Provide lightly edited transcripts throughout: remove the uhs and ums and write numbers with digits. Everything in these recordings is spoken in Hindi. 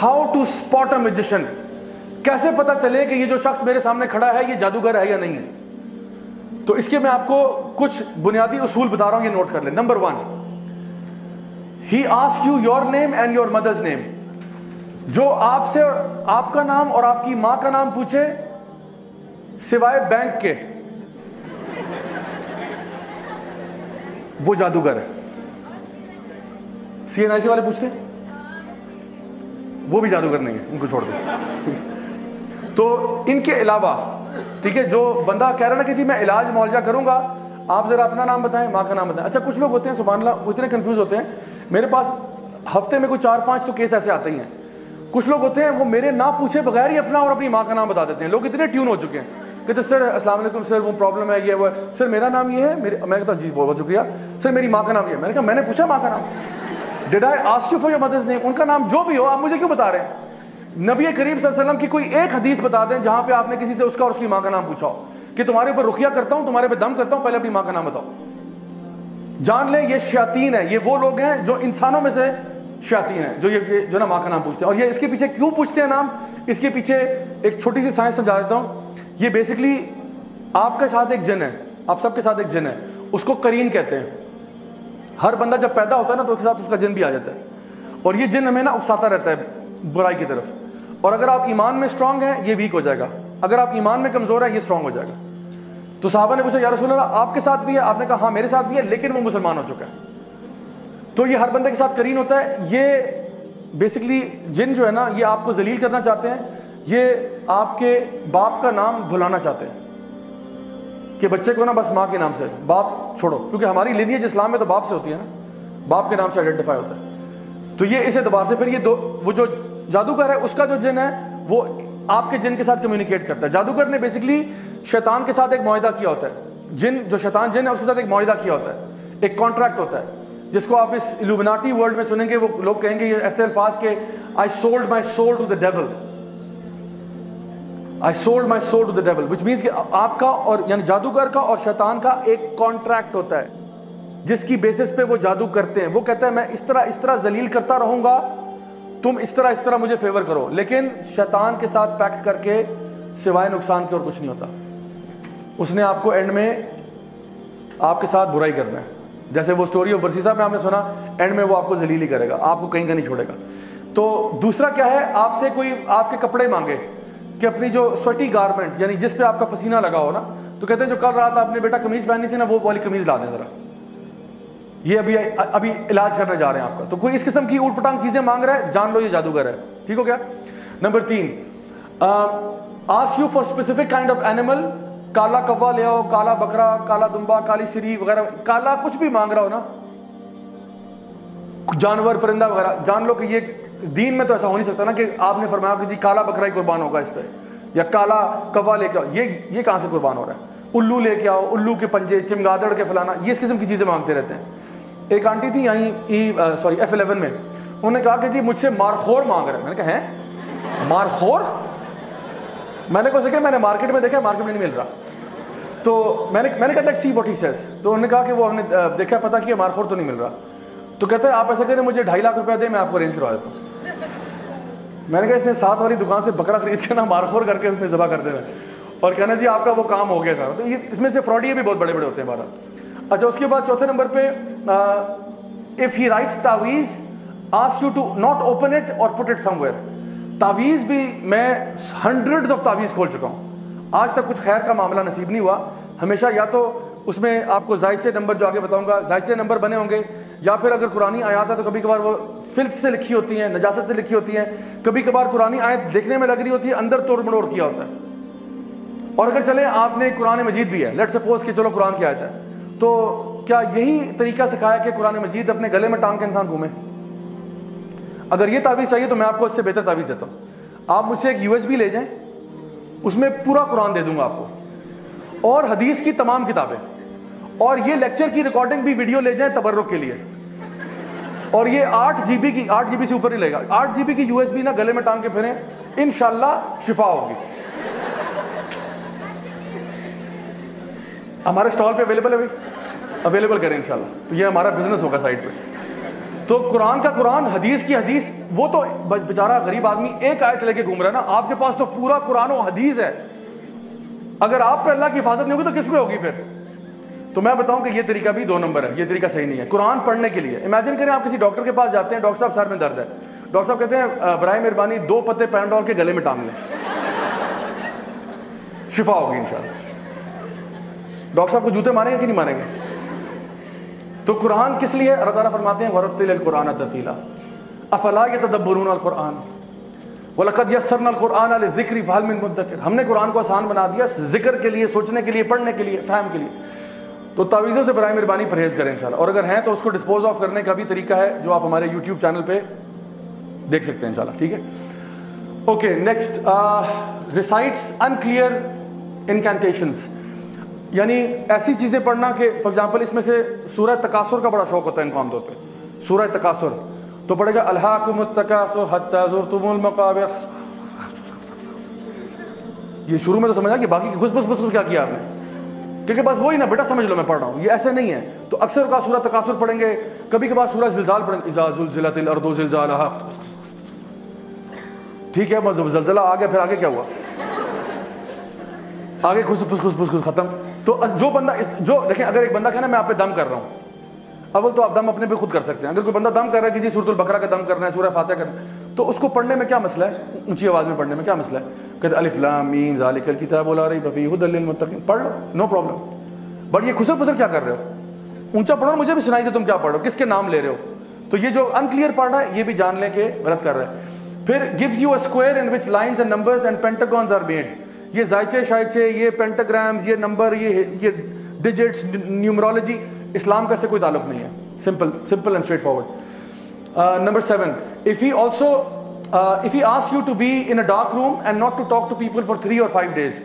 How to spot a magician, कैसे पता चले कि ये जो शख्स मेरे सामने खड़ा है ये जादूगर है या नहीं है। तो इसके मैं आपको कुछ बुनियादी उसूल बता रहा हूं, ये नोट कर ले। Number 1, he ask you your name and your mother's name. जो आपसे आपका नाम और आपकी मां का नाम पूछे सिवाय बैंक के, वो जादूगर है। CNIC वाले पूछते हैं, वो भी जादूगर नहीं है, उनको छोड़ दो। तो इनके अलावा, ठीक है, जो बंदा कह रहा ना कि जी मैं इलाज मौलजा करूंगा, आप जरा अपना नाम बताएं, माँ का नाम बताएं। अच्छा, कुछ लोग होते हैं सुभान अल्लाह, वो इतने कंफ्यूज होते हैं। मेरे पास हफ्ते में कोई 4-5 तो केस ऐसे आते ही हैं। कुछ लोग होते हैं वो मेरे ना पूछे बगैर ही अपना और अपनी माँ का नाम बता देते हैं। लोग इतने ट्यून हो चुके हैं, कहते सर अस्सलाम वालेकुम सर, वो प्रॉब्लम है, ये वो, सर मेरा नाम ये है, मैं कहता जी बहुत शुक्रिया सर, मेरी माँ का नाम ये है। मैंने कहा मैंने पूछा माँ का नाम? Did I ask you for your mother's name? उनका नाम जो भी हो, आप मुझे क्यों बता रहे हैं? नबी करीम सल्लल्लाहु अलैहि वसल्लम की कोई एक हदीस बता दें जहां पे आपने किसी से उसका और उसकी माँ का नाम पूछा हो कि तुम्हारे ऊपर रुकिया करता हूं, तुम्हारे पे दम करता हूं, पहले अपनी माँ का नाम बताओ। जान लें ये शयातीन है, ये वो लोग हैं जो इंसानों में से शयातीन है, जो ये जो ना माँ का नाम पूछते हैं। और ये इसके पीछे क्यों पूछते हैं नाम, इसके पीछे एक छोटी सी साइंस समझा देता हूँ। ये बेसिकली आपके साथ एक जिन है, आप सबके साथ एक जिन है, उसको करीन कहते हैं। हर बंदा जब पैदा होता है ना तो उसके साथ उसका जिन भी आ जाता है, और ये जिन हमें ना उकसाता रहता है बुराई की तरफ। और अगर आप ईमान में स्ट्रांग है ये वीक हो जाएगा, अगर आप ईमान में कमज़ोर है ये स्ट्रांग हो जाएगा। तो साहबा ने पूछा या रसूल अल्लाह आपके साथ भी है? आपने कहा हाँ मेरे साथ भी है, लेकिन वो मुसलमान हो चुका है। तो ये हर बंदे के साथ करीन होता है। ये बेसिकली जिन जो है ना, ये आपको जलील करना चाहते हैं, ये आपके बाप का नाम भुलाना चाहते हैं कि बच्चे को ना बस माँ के नाम से, बाप छोड़ो, क्योंकि हमारी लिनियज इस्लाम में तो बाप से होती है ना, बाप के नाम से आइडेंटिफाई होता है। तो ये इस एतबार से फिर ये वो जो जादूगर है उसका जो जिन है वो आपके जिन के साथ कम्युनिकेट करता है। जादूगर ने बेसिकली शैतान के साथ एक मुआहदा किया होता है। जिन जो शैतान जिन है उसके साथ एक मुआहदा किया होता है, एक कॉन्ट्रैक्ट होता है, जिसको आप इस इल्यूमिनाटी वर्ल्ड में सुनेंगे। वो लोग कहेंगे ये ऐसे अल्फाज के, I sold my soul to the devil, I sold my soul to the devil, which means कि आपका और यानी जादूगर का और शैतान का एक कॉन्ट्रैक्ट होता है जिसकी बेसिस पे वो जादू करते हैं। वो कहता है मैं इस तरह जलील करता रहूंगा, तुम इस तरह मुझे फेवर करो। लेकिन शैतान के साथ पैक्ट करके सिवाय नुकसान के और कुछ नहीं होता। उसने आपको एंड में आपके साथ बुराई करना है। जैसे वो स्टोरी ऑफ बरसीसा में आपने सुना, एंड में वो आपको जलील ही करेगा, आपको कहीं का नहीं छोड़ेगा। तो दूसरा क्या है, आपसे कोई आपके कपड़े मांगे कि अपनी जो स्वेटी गारमेंट यानी जिस पे आपका पसीना लगा हो ना, तो कहते हैं जो कल रात आपने बेटा कमीज पहनी थी ना, वो वाली कमीज ला दें जरा, ये अभी इलाज करने जा रहे हैं आपका। तो कोई इस किस्म की ऊट पटांग चीजें मांग रहा है, जान लो ये जादूगर है। ठीक हो गया। Number 3, ask you for specific kind of animal, काला कौवा ले आओ, काला बकरा, काला दुम्बा, काली सिरी वगैरह, काला कुछ भी मांग रहा हो ना, जानवर परिंदा वगैरह, जान लो कि ये दीन में तो ऐसा हो नहीं सकता ना कि आपने फरमाया कि जी काला बकरा ही कुर्बान होगा इस पे, या काला कौवा लेके आओ। ये कहां से कुर्बान हो रहा है? उल्लू लेके आओ, उल्लू के पंजे, चिमगादड़ के फलाना, ये इस किस्म की चीजें मांगते रहते हैं। एक आंटी थी यहीं F11 में, उन्होंने कहा कि जी मुझसे मारखोर मांग रहे हैं। मैंने कहा है मारखोर? मैंने कहा सके मैंने मार्केट में देखा, मार्केट में नहीं मिल रहा। तो मैंने कहा let's see what he says. तो उन्होंने कहा कि वो हमने देखा, पता किया, मारखोर तो नहीं मिल रहा। तो कहते हैं आप ऐसा करें, मुझे 2.5 लाख रुपया दे, मैं आपको अरेंज करवा देता हूँ। मैंने कहा इसने साथ वाली दुकान से बकरा खरीद के ना मारखोर करके उसने ज़बह कर देना और कहना जी आपका वो काम हो गया सारा। तो ये इसमें से फ्रॉडिये भी बहुत बड़े बड़े होते हैं हमारा। अच्छा, उसके बाद चौथे नंबर पे, इफ ही राइट्स तावीज़ ask you to not open it और पुट इट समवेयर। तावीज़ भी मैं हंड्रेड्स ऑफ तावीज़ खोल चुका हूँ, आज तक कुछ खैर का मामला नसीब नहीं हुआ। हमेशा या तो उसमें आपको जायचे नंबर जो आगे बताऊंगा, जायचे नंबर बने होंगे, या फिर अगर कुरानी आयत है तो कभी कभार वो फिल्थ से लिखी होती हैं, नजासत से लिखी होती हैं। कभी कभार कुरानी आयत देखने में लग रही होती है, अंदर तोड़ मड़ोड़ किया होता है। और अगर चले आपने कुरान मजीद भी है, लेट्स सपोज कि चलो कुरान की आयत है, तो क्या यही तरीका सिखाया कि कुरान मजीद अपने गले में टांग के इंसान घूमे? अगर ये तावीज़ चाहिए तो मैं आपको इससे बेहतर तावीज़ देता हूँ। आप मुझसे एक USB ले जाएं, उसमें पूरा कुरान दे दूंगा आपको, और हदीस की तमाम किताबें, और ये लेक्चर की रिकॉर्डिंग भी वीडियो ले जाएं तबर्रुक के लिए। और ये 8 GB से ऊपर नहीं लेगा। 8 GB की USB ना गले में टांग के फिरें, इंशाल्लाह शिफा होगी। हमारे स्टॉल पे अवेलेबल है भाई, अवेलेबल करें इंशाल्लाह। तो ये हमारा बिजनेस होगा साइड पे। तो कुरान का कुरान, हदीस की हदीस। वो तो बेचारा गरीब आदमी एक आयत लेके घूम रहा है ना, आपके पास तो पूरा कुरान और हदीस है। अगर आप पे अल्लाह की हिफाजत नहीं होगी तो किस पे होगी फिर? तो मैं बताऊं कि ये तरीका भी 2 नंबर है, ये तरीका सही नहीं है। कुरान पढ़ने के लिए इमेजिन करें आप किसी डॉक्टर के पास जाते हैं, डॉक्टर साहब सर में दर्द है, डॉक्टर साहब कहते हैं बराए मेहरबानी 2 पत्ते पैराडोल के गले में टांग लें, शिफा होगी इंशाल्लाह। डॉक्टर साहब को जूते मारेंगे कि नहीं मारेंगे? तो कुरान किस लिए? अल्लाह ताला फरमाते हैं वरत्तिल कुरान तरतीला अफला यतदब्बरून कुरान वलक़द यस्सरना कुरान लिज़िक्रि फ़हल मिन मुद्दकिर। हमने कुरान को आसान बना दिया जिक्र के लिए, सोचने के लिए, पढ़ने के लिए, फहम के लिए। तो तावीज़ों से बराए मेहरबानी परहेज़ करें इंशाल्लाह, और अगर हैं तो उसको डिस्पोज ऑफ करने का भी तरीका है जो आप हमारे यूट्यूब चैनल पे देख सकते हैं इंशाल्लाह, ठीक है। ओके, नेक्स्ट, रिसाइट्स अनक्लियर इनकैंटेशंस, यानी ऐसी चीज़ें पढ़ना कि फॉर एग्जाम्पल इसमें से सूरह तकासुर का बड़ा शौक होता है इनको आमतौर पे। सूरह तकासुर तो पढ़ेगा अल्हाकुमुत तकासुर हत्ता ज़ुरतुमुल मक़ाबिर। ये शुरू में तो समझा कि बाकी घुस घुस घुस क्या किया आपने, क्योंकि बस वही ना बेटा समझ लो मैं पढ़ रहा हूँ, ये ऐसे नहीं है। तो अक्सर का सूरह तकासुर पढ़ेंगे, कभी कभार सूरह ज़िलज़ाल पढ़ेंगे, इज़ा ज़ुलज़िलतिल अर्दु ज़िलज़ालहा, ठीक है, बस ज़लज़ला आ गया, फिर आगे क्या हुआ? आगे खुश खुश खुश खुश खत्म। तो जो बंदा जो देखें, अगर एक बंदा कहना मैं आप पे दम कर रहा हूँ, अव्वल तो आप दम अपने पे खुद कर सकते हैं। अगर कोई बंदा दम कर रहा है कि जी सूरतुल बकरा का दम करना है, सूरह फातिहा करना है, तो उसको पढ़ने में क्या मसला है? ऊंची आवाज़ में पढ़ने में क्या मसला है? कहते अलिफ लाम मीम ज़ालिकल किताबु ला रैब फीहि हुदल लिल मुत्तक़ीन, पढ़ लो, नो प्रॉब्लम। बट ये खुसर पुसर क्या कर रहे हो? ऊंचा पढ़ो, मुझे भी सुनाई दे तुम क्या पढ़ रहे हो, किसके नाम ले रहे हो? तो ये जो अनक्लियर पढ़ रहा है ये भी जान लें कि गलत कर रहा है। फिर gives you a square in which lines and numbers and pentagons are made. ये जायचे शायचे, ये पेंटाग्राम्स, ये नंबर, ये डिजिट्स, न्यूमरोलॉजी, इस्लाम का इससे कोई ताल्लुक नहीं है। Simple and straight forward. Number 7, if he asks you to be in a dark room and not to talk to people for 3 or 5 days,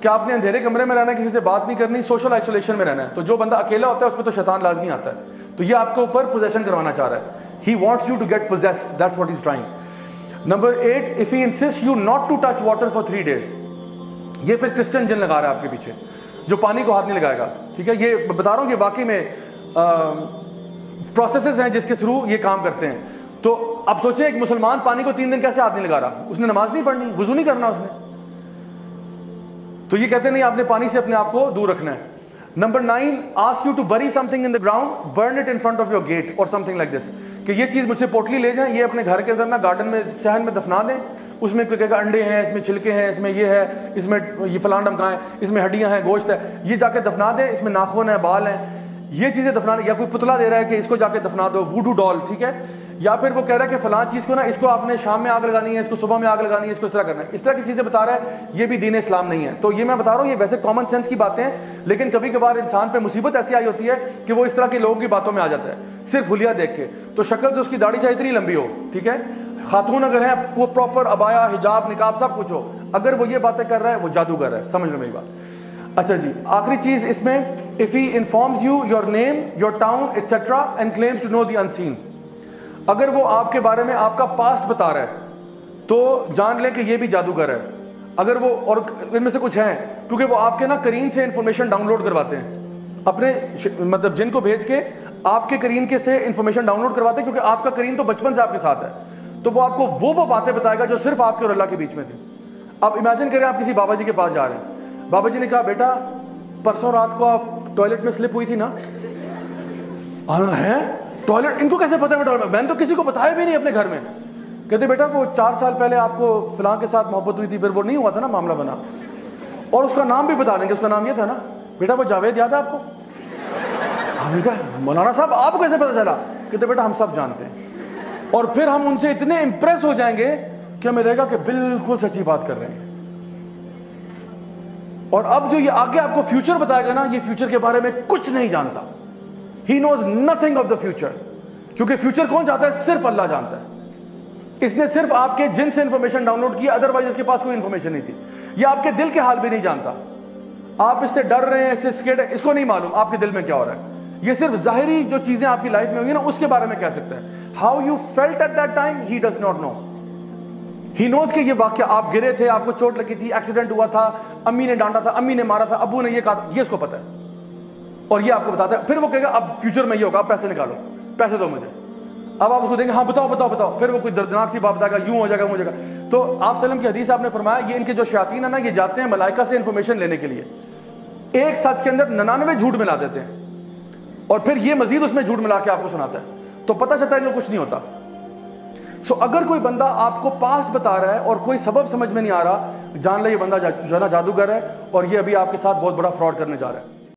क्या आपने अंधेरे कमरे में रहना है, किसी से बात नहीं करनी, सोशल आइसोलेशन में रहना है? तो जो बंदा अकेला होता है उसमें तो शैतान लाजमी आता है। तो ये आपके ऊपर पोजेशन करवाना चाह रहा है। He wants you to get possessed, that's what he's trying. Number 8, if he insists you not to touch water for 3 days, ये फिर क्रिश्चियन जिन लगा रहा है आपके पीछे, जो पानी को हाथ नहीं लगाएगा, ठीक है। ये बता रहा हूँ, ये वाकई में प्रोसेसेस हैं जिसके थ्रू ये काम करते हैं। तो अब सोचें एक मुसलमान पानी को 3 दिन कैसे हाथ नहीं लगा रहा? उसने नमाज नहीं पढ़नी, वुजू नहीं करना उसने। तो ये कहते नहीं, आपने पानी से अपने आप को दूर रखना है। Number 9, ask you to bury something in the ground, burn it in front of your gate और समथिंग लाइक दिस, कि ये चीज़ मुझसे पोटली ले जाएं, ये अपने घर के अंदर ना गार्डन में, सहन में दफना दें। उसमें कोई कहेगा अंडे हैं, इसमें छिलके हैं, इसमें ये है, इसमें ये फलां ढमका है, इसमें हड्डियां हैं, गोश्त है, ये जाके दफना दें, इसमें नाखून है, बाल हैं, ये चीज़ें दफनाने। या कोई पुतला दे रहा है कि इसको जाके दफना दो, वूडू डॉल, ठीक है। या फिर वो कह रहा है कि फलां चीज़ को ना, इसको आपने शाम में आग लगानी है, इसको सुबह में आग लगानी है, इसको इस तरह करना है, इस तरह की चीज़ें बता रहा है। ये भी दीन इस्लाम नहीं है। तो ये मैं बता रहा हूँ, ये वैसे कॉमन सेंस की बातें हैं, लेकिन कभी कभार इंसान पे मुसीबत ऐसी आई होती है कि वो इस तरह के लोगों की बातों में आ जाता है, सिर्फ हुलिया देख के। तो शक्ल से उसकी दाढ़ी चाहे इतनी लंबी हो, ठीक है, खातून अगर है वो प्रॉपर अबाया, हिजाब, निकाब सब कुछ हो, अगर वो ये बातें कर रहा है वो जादूगर है। समझ लो मेरी बात। अच्छा जी, आखिरी चीज इसमें, if he informs you your name, your town etcetera and claims to know the unseen, अगर वो आपके बारे में आपका पास्ट बता रहा है तो जान लें कि ये भी जादूगर है। अगर वो, और इनमें से कुछ हैं, क्योंकि वो आपके ना करीन से इंफॉर्मेशन डाउनलोड करवाते हैं, अपने मतलब जिन को भेज के आपके करीन के से इंफॉर्मेशन डाउनलोड करवाते हैं, क्योंकि आपका करीन तो बचपन से आपके साथ है। तो वो आपको वो बातें बताएगा जो सिर्फ आपके और अल्लाह के बीच में थी। अब इमेजिन करें आप किसी बाबा जी के पास जा रहे हैं, बाबा जी ने कहा बेटा परसों रात को आप टॉयलेट में स्लिप हुई थी ना? है टॉयलेट, इनको कैसे पता है टॉयलेट? मैंने तो किसी को बताया भी नहीं अपने घर में। कहते बेटा वो 4 साल पहले आपको फिलां के साथ मोहब्बत हुई थी, फिर वो नहीं हुआ था ना, मामला बना, और उसका नाम भी बता देंगे, उसका नाम ये था ना बेटा, वो जावेद याद है आपको? हमने कहा मौलाना साहब आपको कैसे पता चला? कहते बेटा हम सब जानते हैं। और फिर हम उनसे इतने इंप्रेस हो जाएंगे कि हमें लगेगा कि बिल्कुल सच्ची बात कर रहे हैं। और अब जो ये आगे आपको फ्यूचर बताएगा ना, ये फ्यूचर के बारे में कुछ नहीं जानता। He knows nothing of the future, क्योंकि फ्यूचर कौन जानता है? सिर्फ अल्लाह जानता है। इसने सिर्फ आपके जिन से इंफॉर्मेशन डाउनलोड की, अदरवाइज इसके पास कोई इंफॉर्मेशन नहीं थी। ये आपके दिल के हाल भी नहीं जानता। आप इससे डर रहे हैं, इससे स्केर्ड है, इसको नहीं मालूम आपके दिल में क्या हो रहा है। ये सिर्फ जाहिरी जो चीजें आपकी लाइफ में हुई ना उसके बारे में कह सकता है। How you felt at that time he does not know. He knows कि ये वाक्य आप गिरे थे, आपको चोट लगी थी, एक्सीडेंट हुआ था, अम्मी ने डांटा था, अम्मी ने मारा था, अब्बू ने ये कहा था, ये उसको पता है और ये आपको बताता है। फिर वो कहेगा अब फ्यूचर में ये होगा, अब पैसे निकालो, पैसे दो मुझे। अब आप उसको देंगे हाँ बताओ बताओ बताओ, फिर वो कोई दर्दनाक सी बात बताएगा, यूं हो जाएगा वो हो जाएगा। तो आप सल्लम की हदीस आपने फरमाया ये इनके जो शयातीन है ना, ये जाते हैं मलाइका से इंफॉर्मेशन लेने के लिए, एक सच के अंदर 99 झूठ मिला देते हैं और फिर ये मजीद उसमें झूठ मिला के आपको सुनाता है, तो पता चलता है जो कुछ नहीं होता। सो अगर कोई बंदा आपको पास्ट बता रहा है और कोई सबब समझ में नहीं आ रहा, जान ले ये बंदा जो है ना जादूगर है और ये अभी आपके साथ बहुत बड़ा फ्रॉड करने जा रहा है।